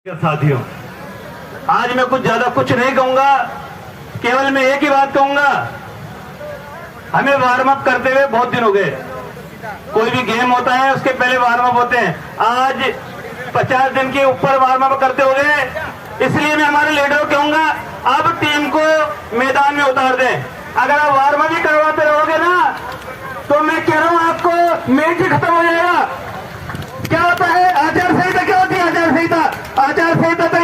साथियों, आज मैं कुछ नहीं कहूंगा, केवल मैं एक ही बात कहूंगा। हमें वार्म अप करते हुए बहुत दिन हो गए। कोई भी गेम होता है उसके पहले वार्म अप होते हैं। आज 50 दिन के ऊपर वार्म अप करते हो गए, इसलिए मैं हमारे लीडर को कहूंगा, अब टीम को मैदान में उतार दें। अगर आप वार्म अप ही करवाते रहोगे ना, तो मैं कह रहा हूं आपको मैच ही खत्म हो जाएगा। क्या होता है आचार संहिता? क्या होती है आचार संहिता? आचार संहिता तो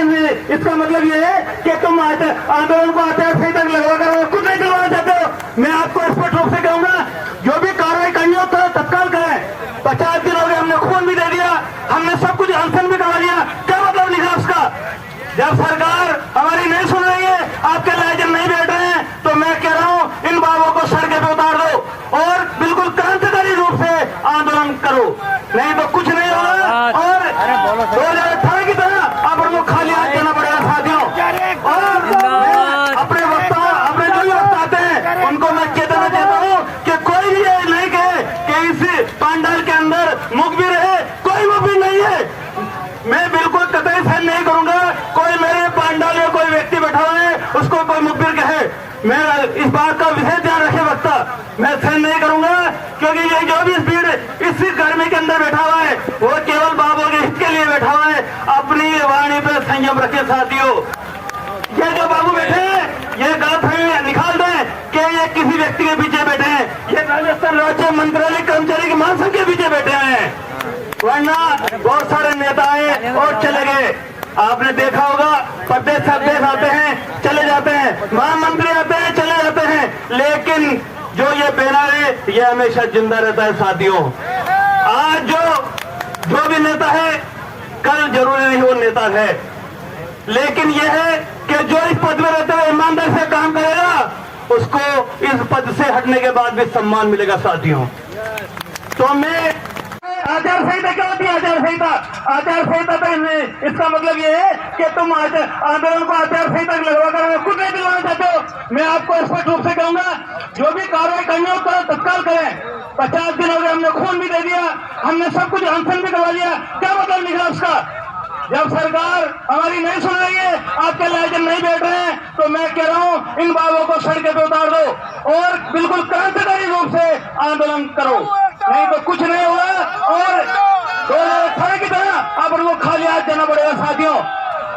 इसका मतलब ये है कि तुम आंदोलन को आचार संहिता लगवाकर कुछ नहीं करवाना चाहते हो। मैं आपको स्पष्ट रूप से कहूंगा, जो भी कार्रवाई करनी हो तो तत्काल करें। 50 दिन हो गए, हमने खून भी दे दिया, हमने सब कुछ अनशन भी करवा लिया। क्या मतलब निकला उसका? जब सरकार हमारी नहीं सुन रही है, आपके लाइजन नहीं बैठ रहे हैं, तो मैं कह रहा हूं इन बाबों को सड़क पे उतार दो और बिल्कुल क्रांतिकारी रूप से आंदोलन करो, नहीं तो कुछ नहीं होगा। और 2018 की तरह अब उनको खाली हाथ देना पड़ेगा साथियों। और मैं अपने वक्ताओं, अपने जो भी वक्त आते हैं, उनको मैं चेताना चाहता हूँ कि कोई भी ये नहीं कहे कि इस पंडाल के अंदर मुखबिर है। कोई मुखबिर नहीं है। मैं बिल्कुल कतई सहन नहीं करूंगा कोई मेरे पंडाल में कोई व्यक्ति बैठा हुआ है उसको कोई मुखबिर कहे। मैं इस बात का विशेष ध्यान रखे वक्ता, मैं सहन नहीं करूंगा, क्योंकि ये जो भी भीड़ इस गर्मी के अंदर बैठा हुआ है वो केवल बाबू के हित के लिए बैठा हुआ है। अपनी वाणी पर संयम रखे साथियों। ये जो बाबू बैठे हैं, ये गलतफहमी निकाल दें कि ये किसी व्यक्ति के पीछे बैठे हैं। ये राजस्थान राज्य मंत्रालय कर्मचारी के महासंघ के पीछे बैठे हैं, वरना बहुत सारे नेता आए और चले गए। आपने देखा होगा, प्रदेश अध्यक्ष आते हैं चले जाते हैं, महामंत्री आते हैं चले जाते हैं, लेकिन जो ये बैनर है ये हमेशा जिंदा रहता है साथियों। आज जो भी नेता है, कल जरूरी नहीं वो नेता है, लेकिन यह है कि जो इस पद में रहते हुए ईमानदारी से काम करेगा, उसको इस पद से हटने के बाद भी सम्मान मिलेगा साथियों। तो मैं आचार संहिता क्या होती है? आचार संहिता, आचार संहिता तो इसका मतलब ये है कि तुम आंदोलन को आचार संहिता लगवाकर कुछ नहीं दिलवाना चाहते हो। मैं आपको स्पष्ट रूप से कहूंगा, जो भी कार्रवाई करनी हो तो तत्काल करें। 50 दिन हो गए, हमने खून भी दे दिया, हमने सब कुछ अनशन भी करवा लिया। क्या मतलब निकला उसका? जब सरकार हमारी नहीं सुन रही है, आपके लाइजन नहीं बैठ रहे हैं, तो मैं कह रहा हूं इन बाबों को सड़क पे उतार दो और बिल्कुल क्रांतिकारी रूप से आंदोलन करो, नहीं तो कुछ नहीं होगा। और 2018 की तरह अब उनको खाली हाथ देना पड़ेगा साथियों।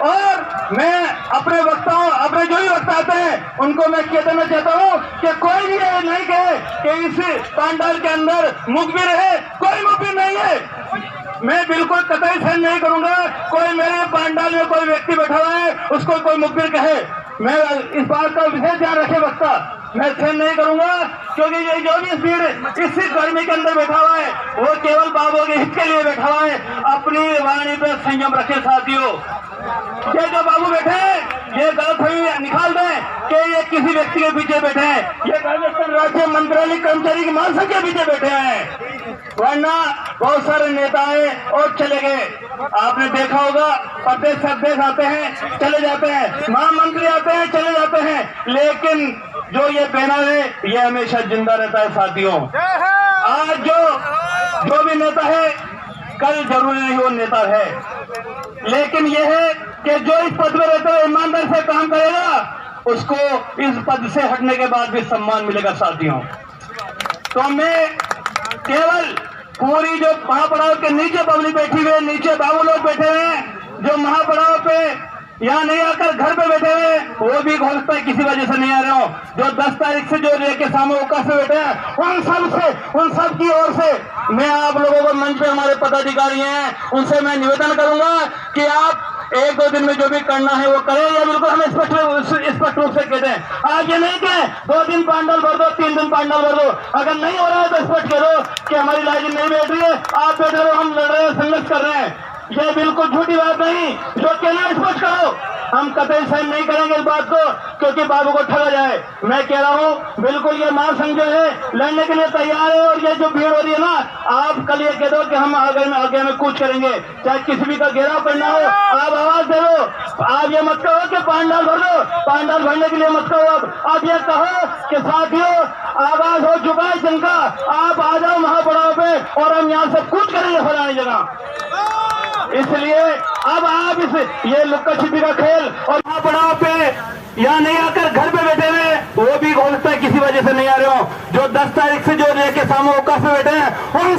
और मैं अपने वक्ताओं, अपने जो भी वक्त आते हैं, उनको मैं कहना चाहता हूं कि कोई भी ये नहीं कहे कि इस पंडाल के अंदर मुखबिर है। कोई मुखबिर नहीं है। मैं बिल्कुल कतई सहन नहीं करूंगा कोई मेरे पंडाल में कोई व्यक्ति बैठा हुआ है उसको कोई मुखबिर कहे। मैं इस बात का विशेष ध्यान रखे वक्ता, मैं सहन नहीं करूंगा, क्योंकि ये जो भी भीड़ इस गर्मी के अंदर बैठा हुआ है वो केवल बाबू के हित के लिए बैठा हुआ है। अपनी वाणी पर संयम रखे साथियों। ये जो बाबू बैठे हैं, ये गलतफहमी निकाल दें कि ये किसी व्यक्ति के पीछे बैठे हैं। ये राजस्थान राज्य मंत्रालय कर्मचारी के महासंघ के पीछे बैठे हैं, वरना बहुत सारे नेता आए और चले गए। आपने देखा होगा, प्रदेश अध्यक्ष आते हैं चले जाते हैं, महामंत्री आते हैं चले जाते हैं, लेकिन जो ये बैनर है ये हमेशा जिंदा रहता है साथियों। आज जो भी नेता है, कल जरूरी नहीं वो नेता है, लेकिन यह है कि जो इस पद में रहते हुए ईमानदारी से काम करेगा, उसको इस पद से हटने के बाद भी सम्मान मिलेगा साथियों। तो मैं केवल पूरी जो महापड़ाव के नीचे पब्लिक बैठी हुई है, नीचे बाबू लोग बैठे हुए हैं, जो महापड़ाव पे यहाँ नहीं आकर घर पे बैठे हुए, वो भी हो सकता है किसी वजह से नहीं आ रहे हो, जो 10 तारीख से जो लेके सामने अवकाश में बैठे हैं, उन सब की ओर से मैं आप लोगों को, मंच पे हमारे पदाधिकारी हैं, उनसे मैं निवेदन करूंगा कि आप 1-2 दिन में जो भी करना है वो करें, या बिल्कुल हम स्पष्ट रूप से कहते हैं। आज ये नहीं कि 2 दिन पंडाल भर दो, 3 दिन पंडाल भर दो। अगर नहीं हो रहा है तो स्पष्ट करो कि हमारी लाइजन नहीं बैठ रही है, आप बैठ रहे हो, हम लड़ रहे हैं, संघर्ष कर रहे हैं। ये बिल्कुल झूठी बात नहीं, जो कहना स्पष्ट करो। हम कतई सहन नहीं करेंगे इस बात को, क्योंकि बाबू को ठगा जाए। मैं कह रहा हूँ बिल्कुल ये महासंघ जो है लड़ने के लिए तैयार है, और ये जो भीड़ हो रही है ना, आप कल ये कह दो कि हम आगे में कूच करेंगे, चाहे किसी भी का घेराव करना हो, आप आवाज दे दो। आप ये मत कहो कि पंडाल भर दो, पंडाल भरने के लिए मत कहो। आप ये कहो कि साथियों आवाज हो चुका है जिनका, आप आ जाओ महापड़ाव पे और हम यहाँ से कूच करेंगे फलानी जगह। इसलिए अब आप ये लुक्का छिपी का खेल और महापड़ाव पे यहाँ नहीं आकर घर पे बैठे हुए, वो भी हो सकता है किसी वजह से नहीं आ रहे हो, जो 10 तारीख से जो लेके सामूहिक में बैठे हैं, उन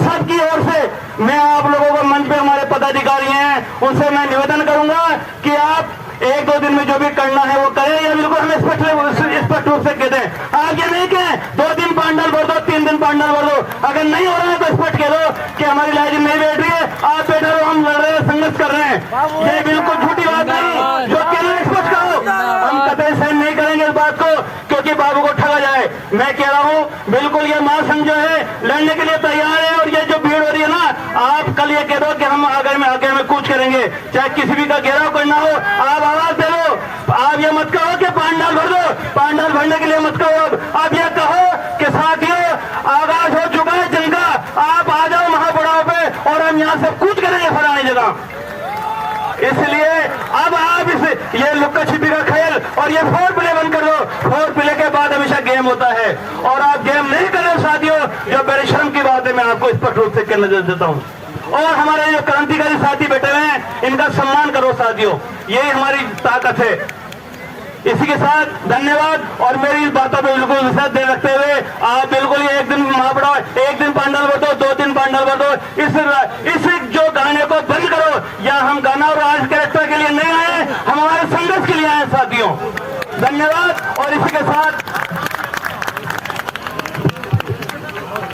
सब की ओर से मैं आप लोगों को मंच पे हमारे पदाधिकारी हैं उनसे मैं निवेदन करूंगा कि आप 1-2 दिन में जो भी करना है वो करें, या बिल्कुल हम स्पष्ट रूप से कहते हैं। आप ये नहीं कहें 2 दिन पांडाल भर दो, 3 दिन पांडाल भर दो, अगर नहीं हो रहा है तो स्पष्ट कह दो कि हमारी लाइजिंग नहीं बैठ रही है, आप बैठे हो, हम लड़ रहे हैं, संघर्ष कर रहे हैं। ये बिल्कुल झूठी बात नहीं, जो कहना है स्पष्ट करो। हम कतई सहन नहीं करेंगे इस बात को, क्योंकि बाबू को ठगा जाए। मैं कह रहा हूँ बिल्कुल ये महासंघ जो है लड़ने के लिए तैयार है, और ये जो भीड़ हो रही है ना, आप कल ये कह दो कि हम आगे में कूच करेंगे, चाहे किसी भी का घेराव करना हो, आप आवाज दे लो। आप ये मत कहो कि पांडाल भर दो, पांडाल भरने के लिए मत कहो। आप ये कहो कि साथियों आगाज हो चुका है जंग का, आप आ जाओ महापड़ाव पे और हम यहाँ से कूच करेंगे फलानी जगह। इसलिए अब आप ये लुक्का छिपी का खेल और ये 4 प्ले बंद कर दो। 4 प्ले के बाद हमेशा गेम होता है, और आप गेम नहीं कर रहे साथियों, जो बड़े शर्म की बात है, मैं आपको स्पष्ट रूप से कहना देता हूँ। और हमारे जो क्रांतिकारी साथी बैठे हुए हैं, इनका सम्मान करो साथियों, यही हमारी ताकत है। इसी के साथ धन्यवाद, और मेरी इस बातों पर बिल्कुल विश्वास दे रखते हुए आप बिल्कुल 1 दिन महापड़ाव, 1 दिन पांडाल भर दो, 2 दिन पांडाल भर दो, इस जो गाने को बंद करो। या हम गाना और आज कैरेक्टर के लिए नहीं आए, हम हमारे संघर्ष के लिए आए साथियों। धन्यवाद, और इसी के साथ